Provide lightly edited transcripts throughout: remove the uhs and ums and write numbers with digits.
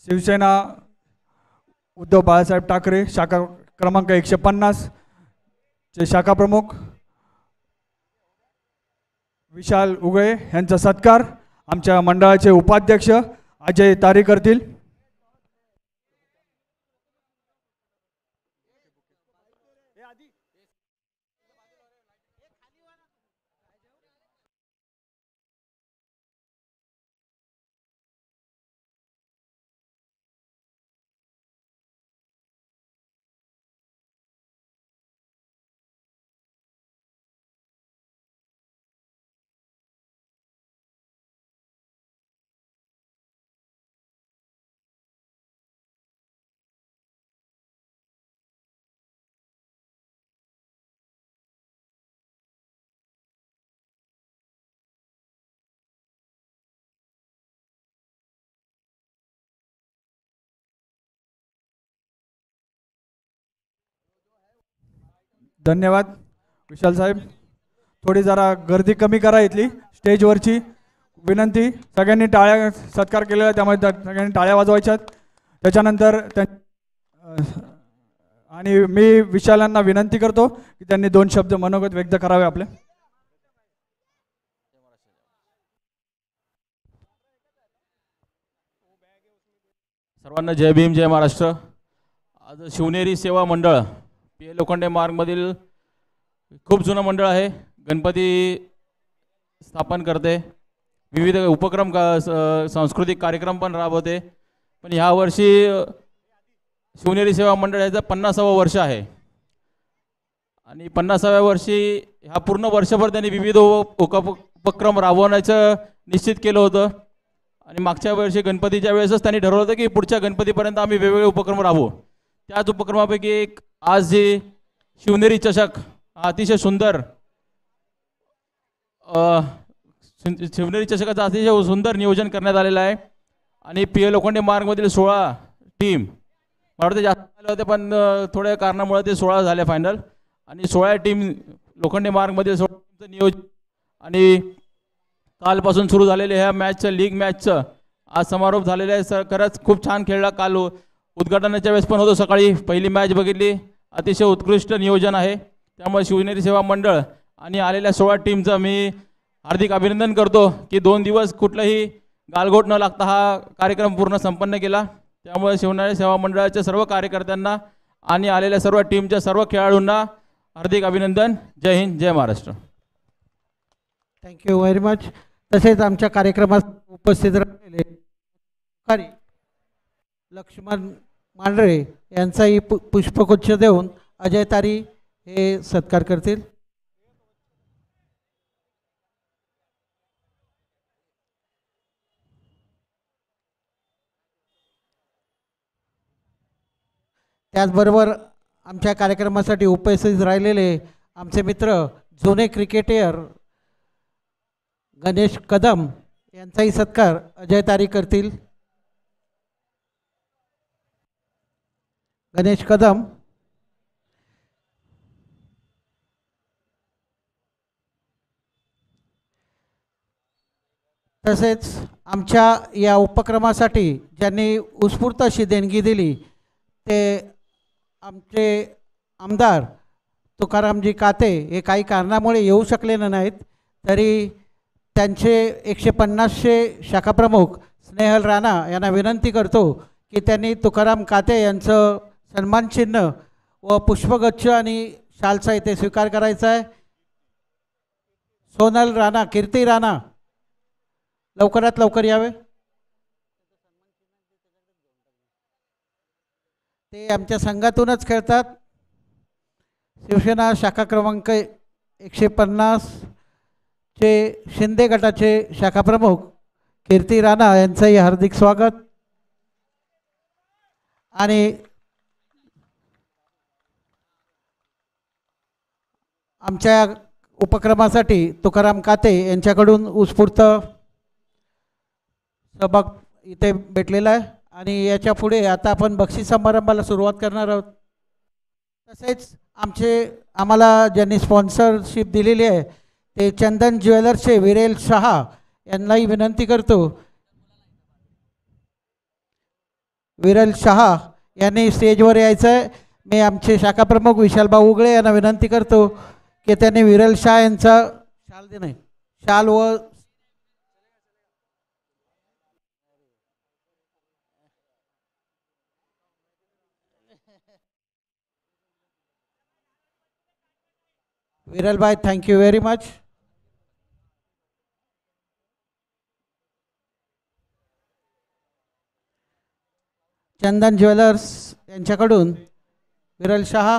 शिवसेना उद्धव बाळासाहेब ठाकरे शाखा क्रमांक 150 चे शाखा प्रमुख विशाल उगळे यांचा सत्कार आमच्या मंडळाचे उपाध्यक्ष अजय तारी करतील। धन्यवाद विशाल साहेब। थोडी जरा गर्दी कमी करा इथली स्टेजवरची विनंती। सगळ्यांनी टाळ्या सत्कार केलेला त्यामुळे सगळ्यांनी टाळ्या वाजवायच्यात। त्याच्यानंतर आणि मी विशालांना विनंती करतो की त्यांनी 2 शब्द मनोगत व्यक्त करावे आपले। सर्वांना जय भीम जय महाराष्ट्र। आज शिवनेरी सेवा मंडळ पी लोखंडे मार्गमधील खूप जुनं मंडळ आहे। गणपती स्थापन करते, विविध उपक्रम सांस्कृतिक कार्यक्रम पण राबवते। पण ह्या वर्षी शिवनेरी सेवा मंडळ याचं 50वे वर्ष आहे आणि 50व्या वर्षी ह्या पूर्ण वर्षभर त्यांनी विविध उपक्रम राबवण्याचं निश्चित केलं होतं आणि मागच्या वर्षी गणपतीच्या वेळेसच त्यांनी ठरवलं होतं की पुढच्या गणपतीपर्यंत आम्ही वेगवेगळे उपक्रम राबवू। त्याच उपक्रमापैकी एक आज जे शिवनेरी चषक अतिशय सुंदर शिवनेरी चषकाचं अतिशय सुंदर नियोजन करण्यात आलेलं आहे आणि पी लोखंडे मार्गमधील 16 टीम मला वाटतं जास्त झाले होते पण थोड्या कारणामुळे ते 16 झाले फायनल आणि 16 टीम लोखंडे मार्गमधील 16 टीमचं नियोजन आणि कालपासून सुरू झालेले ह्या मॅचचं लीग मॅचचं आज समारोप झालेला आहे। सर खरंच खूप छान खेळला। काल उद्घाटनाच्या वेळेस पण होतो, सकाळी पहिली मॅच बघितली, अतिशय उत्कृष्ट नियोजन आहे। त्यामुळे शिवनेरी सेवा मंडळ आणि आलेल्या 16 टीमचं मी हार्दिक अभिनंदन करतो की 2 दिवस कुठलाही गालगोट न लागता हा कार्यक्रम पूर्ण संपन्न केला। त्यामुळे शिवनेरी सेवा मंडळाच्या सर्व कार्यकर्त्यांना आणि आलेल्या सर्व टीमच्या सर्व खेळाडूंना हार्दिक अभिनंदन। जय हिंद जय महाराष्ट्र। Thank you very much. तसेच आमच्या कार्यक्रमात उपस्थित राहिलेले लक्ष्मण मांढरे यांचाही पुष्पगुच्छ देऊन अजय तारी हे सत्कार करतील। त्याचबरोबर आमच्या कार्यक्रमासाठी उपस्थित राहिलेले आमचे मित्र जुने क्रिकेटर गणेश कदम यांचाही सत्कार अजय तारी करतील। गणेश कदम तसेच आमच्या या उपक्रमासाठी ज्यांनी उत्स्फूर्त अशी देणगी दिली ते आमचे आमदार तुकारामजी काते हे काही कारणामुळे येऊ शकलेले नाहीत, तरी त्यांचे 150 शाखा प्रमुख स्नेहल राणा यांना विनंती करतो की त्यांनी तुकाराम काते यांचं सन्मान चिन्ह व पुष्पगुच्छ आणि शालचा इथे स्वीकार करायचा आहे। सोनल राणा, कीर्ती राणा लवकरात लवकर यावे। ते आमच्या संघातूनच खेळतात। शिवसेना शाखा क्रमांक 150 चे शिंदे गटाचे शाखा प्रमुख कीर्ती राणा यांचंही हार्दिक स्वागत। आणि आमच्या उपक्रमासाठी तुकाराम काते यांच्याकडून उत्स्फूर्त सहभाग इथे भेटलेला आहे आणि याच्या पुढे आता आपण बक्षीस समारंभाला सुरुवात करणार आहोत। तसेच आम्हाला ज्यांनी स्पॉन्सरशिप दिलेली आहे ते चंदन ज्वेलर्सचे विरेल शहा यांनाही विनंती करतो विरल शहा यांनी स्टेजवर यायचं आहे. मी आमचे शाखा प्रमुख विशालभाऊ उगळे यांना विनंती करतो की त्यांनी विरल शहा यांचा शाल दे नाही शाल व विरल भाई, thank you very much. Chandan jewellers यांच्याकडून विरल शहा,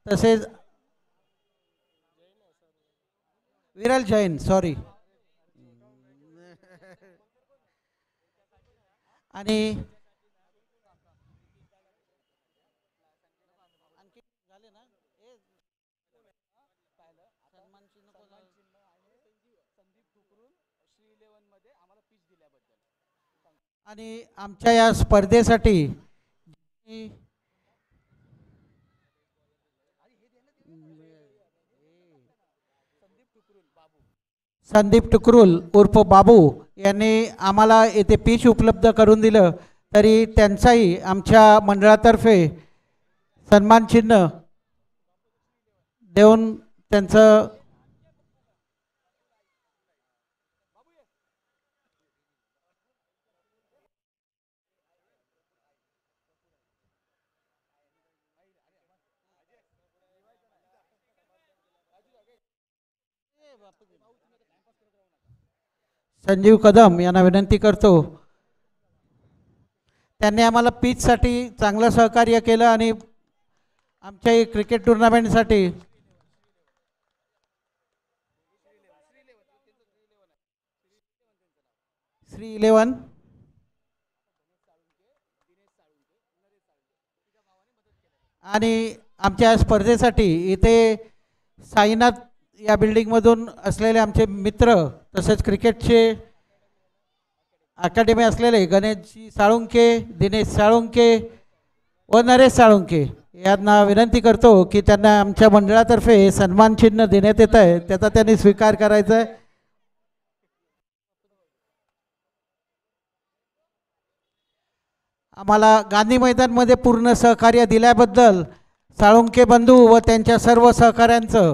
तसेच विरल जैन, सॉरी, आणि आणि आमच्या या स्पर्धेसाठी संदीप टुकरुल उर्फ बाबू यांनी आम्हाला येथे पिच उपलब्ध करून दिलं, तरी त्यांचाही आमच्या मंडळातर्फे सन्मान चिन्ह देऊन त्यांचं संजीव कदम यांना विनंती करतो. त्यांनी आम्हाला पिचसाठी चांगलं सहकार्य केलं आणि आमच्या क्रिकेट टुर्नामेंटसाठी श्री 11 आणि आमच्या स्पर्धेसाठी इथे साईनाथ या बिल्डिंगमधून असलेले आमचे मित्र, तसेच क्रिकेटचे अकॅडमी असलेले गणेशजी साळुंके, दिनेश साळुंके व नरेश साळुंके यांना विनंती करतो की त्यांना आमच्या मंडळातर्फे सन्मान चिन्ह देण्यात येत आहे, त्याचा त्यांनी स्वीकार करायचा आहे. आम्हाला गांधी मैदानमध्ये पूर्ण सहकार्य दिल्याबद्दल साळुंके बंधू व त्यांच्या सर्व सहकाऱ्यांचं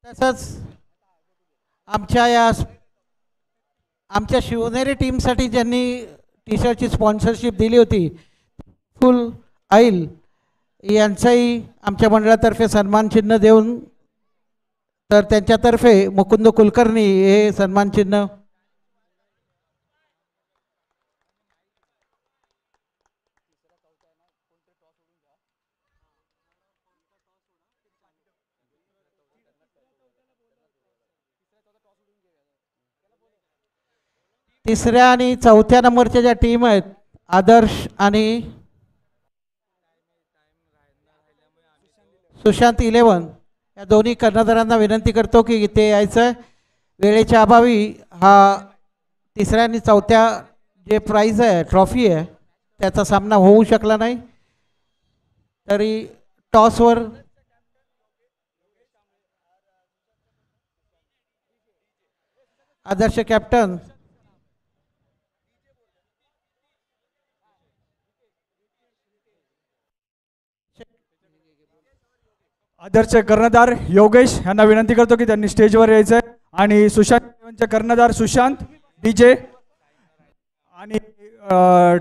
तसंच आमच्या शिवनेरी टीमसाठी ज्यांनी टी शर्टची स्पॉन्सरशिप दिली होती, फुल आईल यांचाही आमच्या मंडळातर्फे सन्मान चिन्ह देऊन, तर त्यांच्यातर्फे मुकुंद कुलकर्णी हे सन्मान चिन्ह तिसऱ्या आणि चौथ्या नंबरच्या ज्या टीम आहेत, आदर्श आणि सुशांत 11, या दोन्ही कर्णधारांना विनंती करतो की इथे यायचं. वेळेच्या अभावी हा तिसऱ्या आणि चौथ्या जे प्राइज आहे, ट्रॉफी आहे, त्याचा सामना होऊ शकला नाही, तरी टॉसवर आदर्श कॅप्टन आदर्श कर्णधार योगेश यांना विनंती करतो की त्यांनी स्टेजवर यायचं आहे. आणि सुशांत कर्णधार सुशांत डीजे. आणि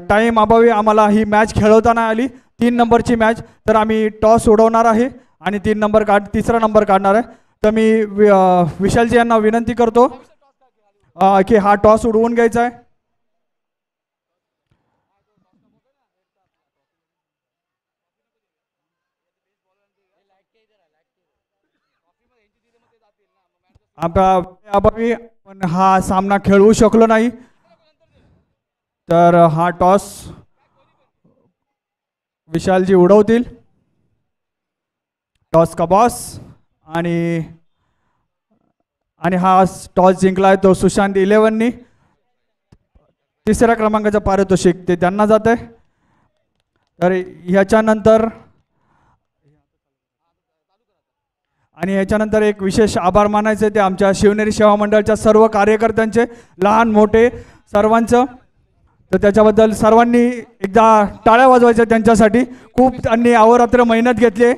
टाईम अभावी आम्हाला ही मॅच खेळवता नाही आली, 3 नंबरची मॅच, तर आम्ही टॉस उडवणार आहे आणि तिसरा नंबर काढणार आहे. तर मी विशालजी यांना विनंती करतो की हा टॉस उडवून घ्यायचा आहे. अभावी पण हा सामना खेळवू शकलो नाही, तर हा टॉस विशालजी उडवतील. टॉस का बॉस. आणि हा टॉस जिंकलाय तो सुशांत 11नी. तिसऱ्या क्रमांकाचं पारितोषिक ते त्यांना जात आहे. तर ह्याच्यानंतर आणि याच्यानंतर एक विशेष आभार मानायचे ते आमच्या शिवनेरी सेवा मंडळाच्या सर्व कार्यकर्त्यांचे, लहान मोठे सर्वांचं. तर त्याच्याबद्दल सर्वांनी एकदा टाळ्या वाजवायच्या त्यांच्यासाठी. खूप त्यांनी अहोरात्र मेहनत घेतली.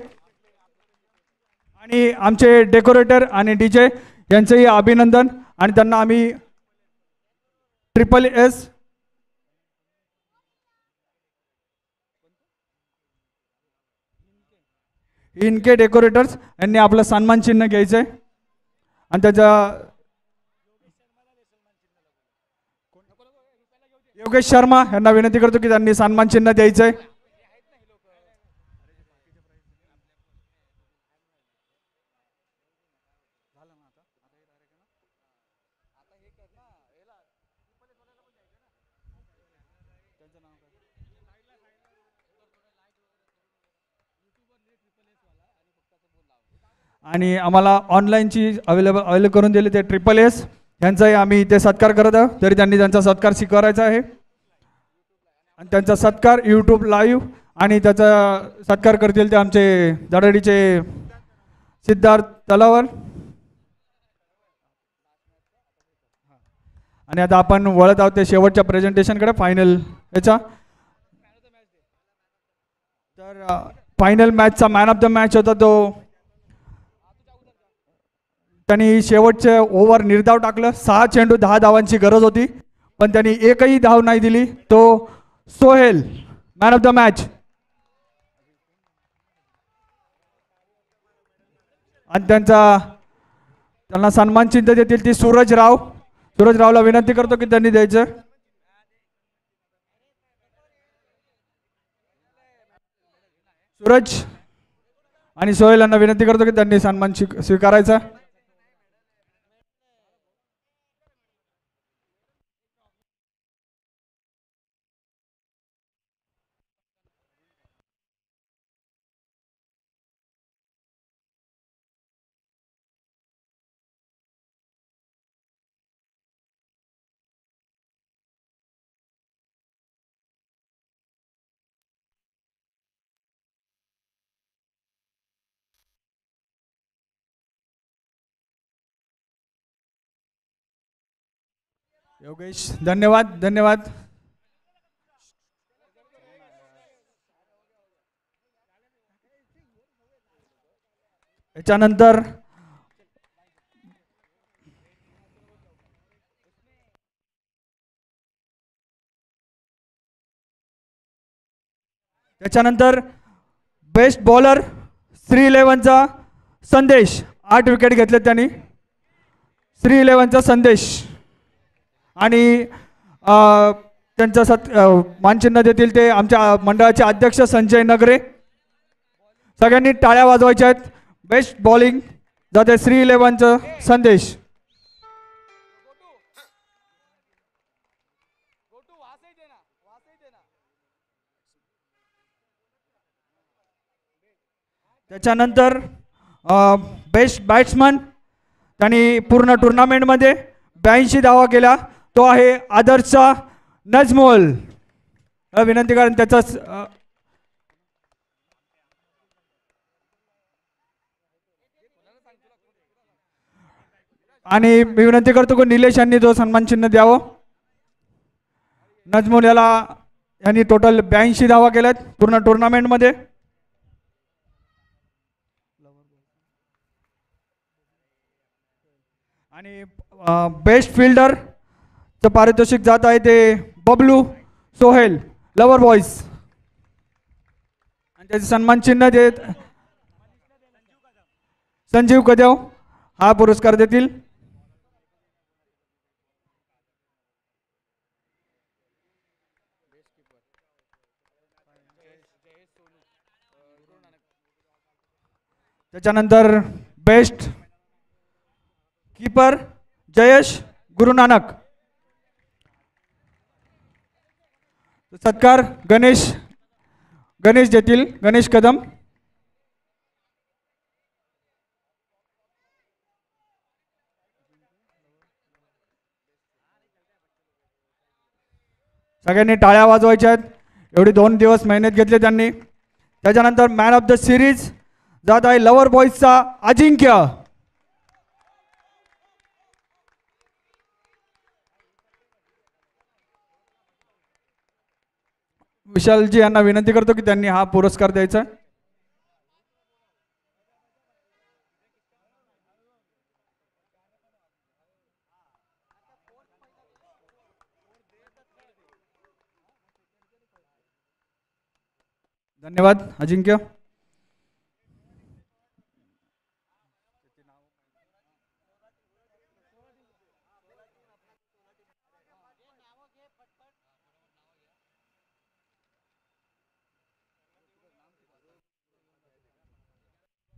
आणि आमचे डेकोरेटर आणि DJ यांचेही अभिनंदन. आणि त्यांना आम्ही SSS इनके डेकोरेटर्स यांनी आपलं सन्मान चिन्ह घ्यायचं आहे. आणि त्याच्या योगेश शर्मा यांना विनंती करतो की त्यांनी सन्मान चिन्ह द्यायचं आहे. आणि आम्हाला ऑनलाईनची अवेलेबल करून दिली ते SSS यांचाही आम्ही इथे सत्कार करत आहोत. तरी त्यांनी त्यांचा सत्कार स्वीकारायचा आहे. आणि त्यांचा सत्कार YouTube लाईव्ह आणि त्याचा सत्कार करतील ते आमचे दडडीचे सिद्धार्थ तलावर. आणि आता आपण वळत आहोत ते शेवटच्या प्रेझेंटेशनकडे फायनल याचा. तर फायनल मॅचचा मॅन ऑफ द मॅच होता तो, त्यांनी शेवटचे ओव्हर निर्धाव टाकलं. 6 चेंडू 10 धावांची गरज होती पण त्यांनी एकही धाव नाही दिली. तो Sohail man of the match. आणि त्यांना सन्मान चिन्ह देतील ती सूरज रावला विनंती करतो की त्यांनी द्यायचं. सूरज आणि सोहेल यांना विनंती करतो की त्यांनी सन्मान स्वीकारायचा. योगेश धन्यवाद. याच्यानंतर बेस्ट बॉलर श्री11चा संदेश 8 विकेट घेतले त्यांनी. श्री11चा संदेश. आणि त्यांचा मानचिन्ह देतील ते आमच्या मंडळाचे अध्यक्ष संजय नगरे. सगळ्यांनी टाळ्या वाजवायच्या आहेत. बेस्ट बॉलिंग जाते श्री11चा संदेश. त्याच्यानंतर बेस्ट बॅट्समन, त्यांनी पूर्ण टुर्नामेंटमध्ये 82 धावा केल्या, तो आहे आदर्शचा नजमोल. विनंती करेन त्याचाच आणि मी विनंती करतो की निलेश यांनी तो सन्मान चिन्ह द्यावं. नजमोल यांनी टोटल 82 धावा केल्यात पूर्ण टुर्नामेंटमध्ये. आणि बेस्ट फिल्डरचं पारितोषिक जात आहे ते बबलू सोहेल लवर बॉईज. आणि त्याचे सन्मान चिन्ह देत संजीव कदम हा पुरस्कार देतील. त्याच्यानंतर बेस्ट कीपर जयेश गुरुनानक. सत्कार गणेश देतील, गणेश कदम. सगळ्यांनी टाळ्या वाजवायच्या आहेत. एवढी 2 दिवस मेहनत घेतली त्यांनी. त्याच्यानंतर मॅन ऑफ द सिरीज जात आहे लवर बॉईजचा अजिंक्य. विशालजी यांना विनंती करतो की त्यांनी हा पुरस्कार द्यायचा. धन्यवाद अजिंक्य.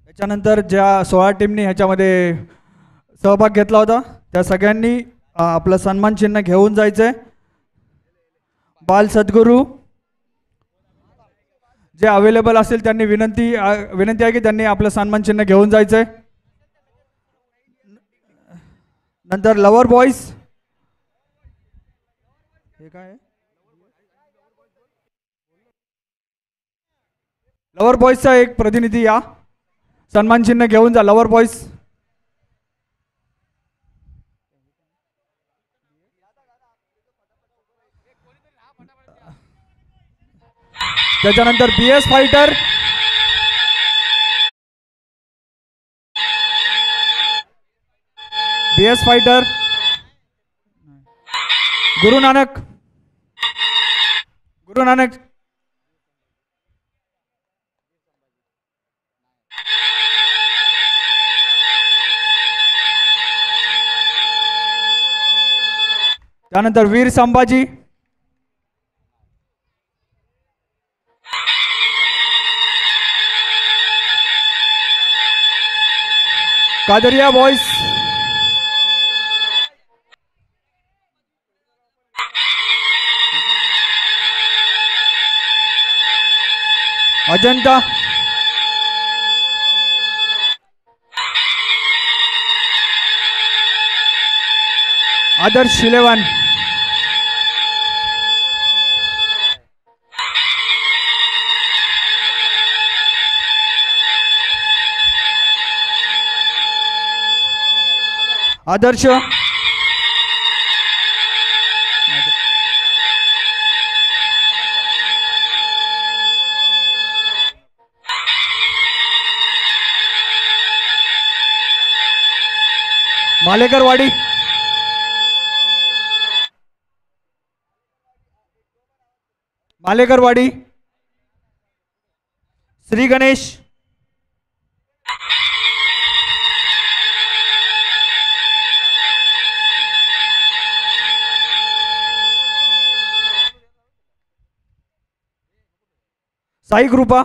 त्याच्यानंतर ज्या 16 टीमनी ह्याच्यामध्ये सहभाग घेतला होता त्या सगळ्यांनी आपलं सन्मान चिन्ह घेऊन जायचंय. बाल सद्गुरू जे अवेलेबल असेल त्यांनी विनंती आहे की त्यांनी आपलं सन्मान चिन्ह घेऊन जायचंय. नंतर लवर बॉईज हे काय लवर बॉईजचा एक प्रतिनिधी या सन्मान चिन्ह घेऊन जा. लवर बॉईज त्याच्यानंतर BS फायटर गुरु नानक त्यानंतर वीर संभाजी कादरिया बॉयज अजंता आदर्श 11 आदर्श मालेकरवाडी श्री गणेश साई कृपा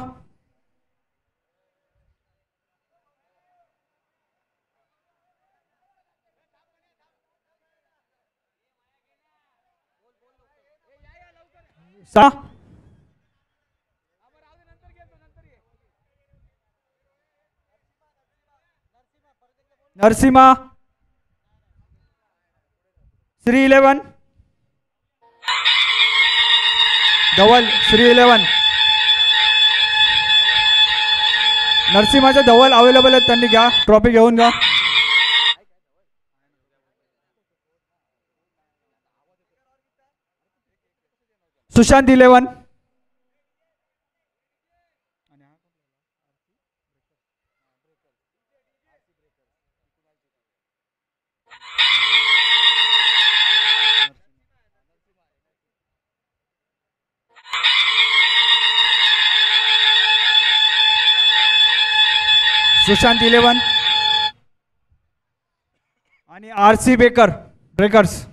सा नरसिम्हा श्री 11 धवल श्री 11 नरसिम्हाचे धवल अवेलेबल आहेत त्यांनी घ्या ट्रॉफी घेऊन घ्या. सुशांत 11 सुशांत 11 आणि RC ब्रेकर्स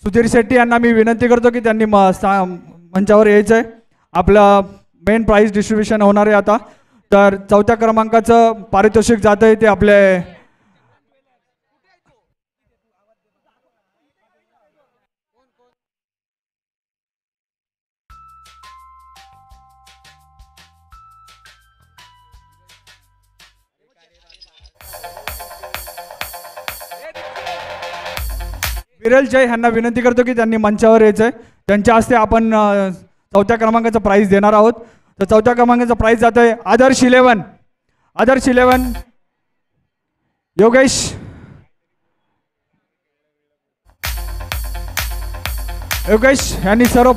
सुधीर शेट्टी यांना मी विनंती करतो की त्यांनी मंचावर यायचं आहे. आपलं मेन प्राईज डिस्ट्रीब्युशन होणार आहे आता. तर 4थ्या क्रमांकाचं पारितोषिक जात आहे ते आपले विरल जय यांना विनंती करतो की त्यांनी मंचावर यायचं आहे. त्यांच्या हस्ते आपण 4थ्या क्रमांकाचं प्राईज देणार आहोत. तर 4थ्या क्रमांकाचं प्राईज जात आहे आदर्श 11. आदर्श 11 योगेश यांनी सर्व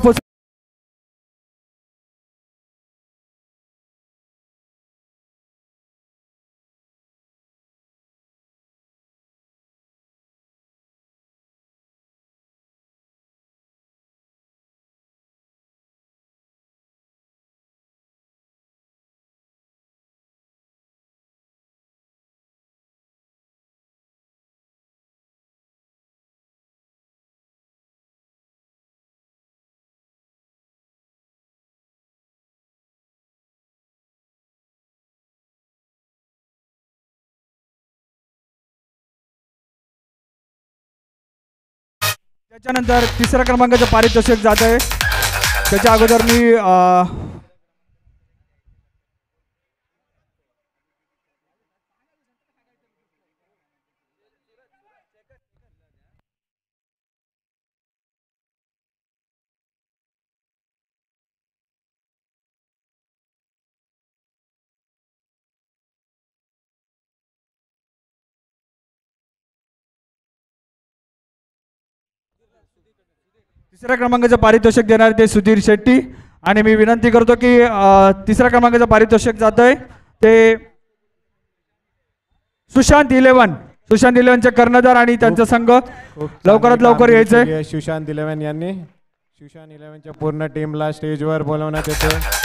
त्याच्यानंतर 3ऱ्या क्रमांकाचं पारितोषिक जात आहे. त्याच्या अगोदर मी तिसऱ्या क्रमांकाचं पारितोषिक देणार ते सुधीर शेट्टी. आणि मी विनंती करतो की 3ऱ्या क्रमांकाचं पारितोषिक जात आहे ते सुशांत 11चे कर्णधार आणि त्यांचा संघ लवकरात लवकर यायचंय. सुशांत 11 यांनी सुशांत 11च्या पूर्ण टीमला स्टेजवर बोलवण्यात येते.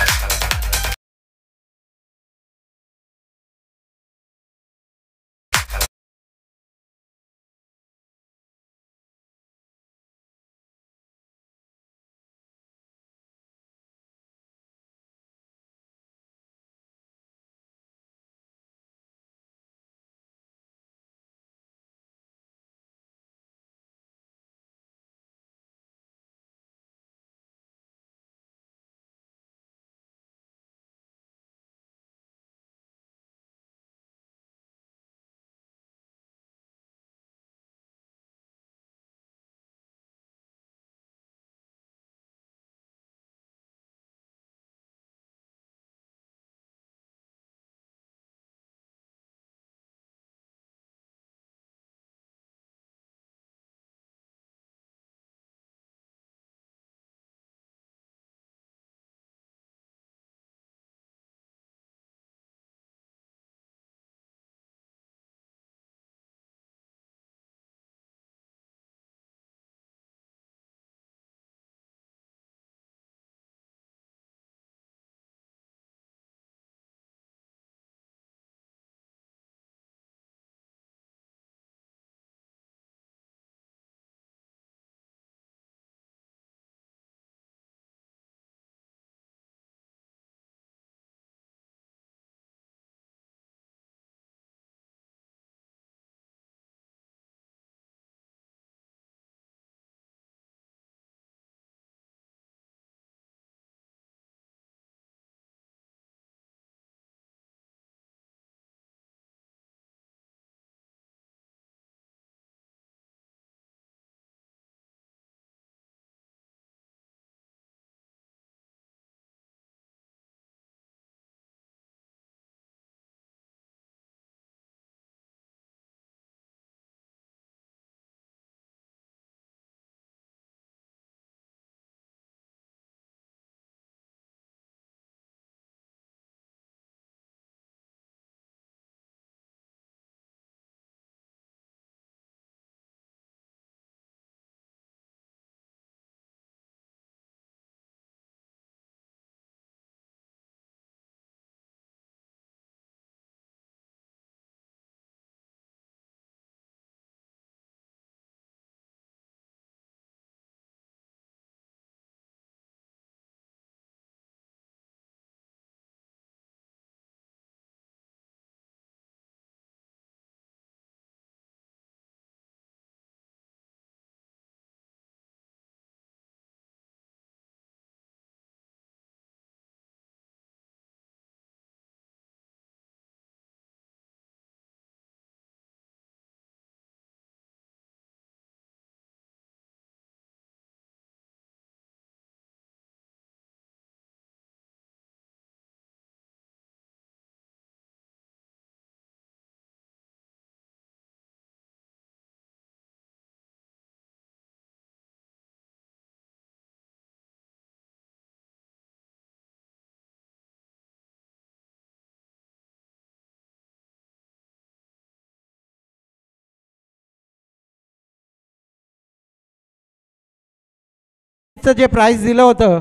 जे प्राईज दिलं होतं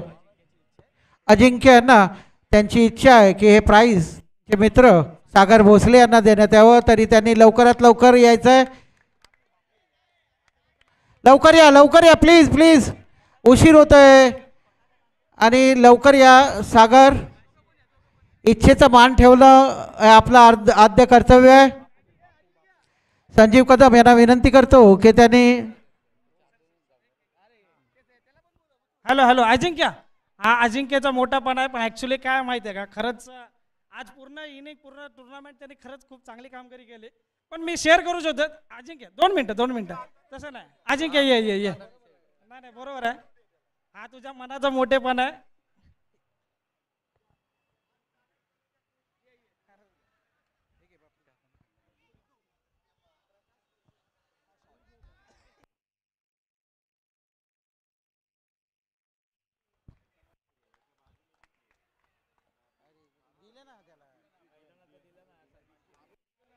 अजिंक्य यांना, त्यांची इच्छा आहे की हे प्राईज चे मित्र सागर भोसले यांना देण्यात यावं, तरी त्यांनी लवकरात लवकर यायचं आहे. लवकर या प्लीज प्लीज, उशीर होतोय आणि लवकर या. सागर, इच्छेचा मान ठेवलं आपलं आद्य कर्तव्य आहे. संजीव कदम यांना विनंती करतो की त्यांनी. हॅलो अजिंक्य, हा अजिंक्यचा मोठापणा आहे, पण ॲक्च्युली काय माहिती आहे का, खरंच आज पूर्ण इनिंग पूर्ण टुर्नामेंट त्यांनी खरंच खूप चांगली कामगिरी केली. पण मी शेअर करू शकतो अजिंक्य, 2 मिनटं तसं नाही. अजिंक्य ये नाही बरोबर आहे, हा तुझ्या मनाचा मोठेपणा आहे.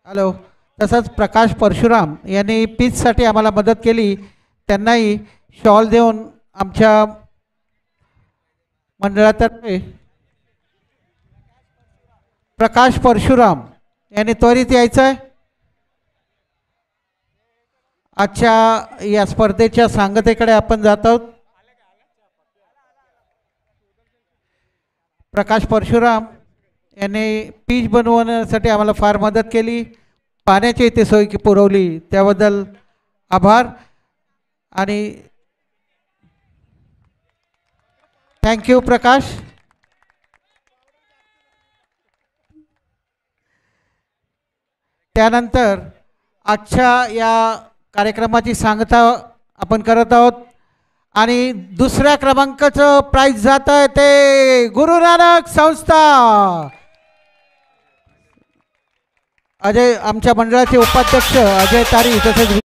हॅलो. तसंच प्रकाश परशुराम यांनी पीचसाठी आम्हाला मदत केली, त्यांनाही शॉल देऊन आमच्या मंडळातर्फे. प्रकाश परशुराम यांनी त्वरित यायचं आहे. आजच्या या स्पर्धेच्या सांगतेकडे आपण जात आहोत. प्रकाश परशुराम यांनी पीच बनवण्यासाठी आम्हाला फार मदत केली, पाण्याची इथे सोय पुरवली, त्याबद्दल आभार आणि थँक्यू प्रकाश. त्यानंतर आजच्या या कार्यक्रमाची सांगता आपण करत आहोत आणि दुसऱ्या क्रमांकाचं प्राइज जात आहे ते गुरु नानक संस्था. अजय, आमच्या मंडळाचे उपाध्यक्ष अजय तारी, तसेच